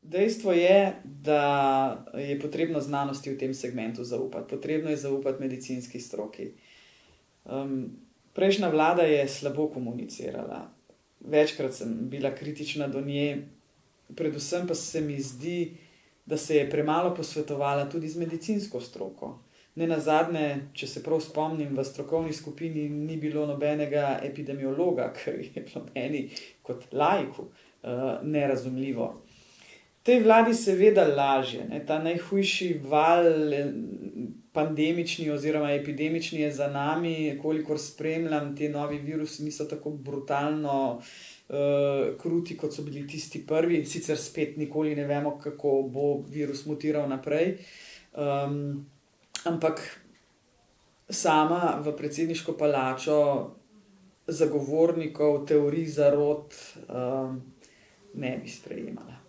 Dejstvo je, da je potrebno znanosti v tem segmentu zaupati. Potrebno je zaupati medicinski stroki. Prejšnja vlada je slabo komunicirala. Večkrat sem bila kritična do nje, predvsem pa se mi zdi, da se je premalo posvetovala tudi z medicinsko stroko. Nenazadnje, če se prav spomnim, v strokovni skupini ni bilo nobenega epidemiologa, kar je bilo meni kot laiku nerazumljivo. Tej vladi seveda lažje, ne? Ta najhujši val pandemični oziroma epidemični je za nami, kolikor spremljam, ti novi virusi niso tako brutalno kruti, kot so bili tisti prvi, sicer spet nikoli ne vemo, kako bo virus mutiral naprej. Ampak sama v predsedniško palačo zagovornikov teorij zarot ne bi sprejemala.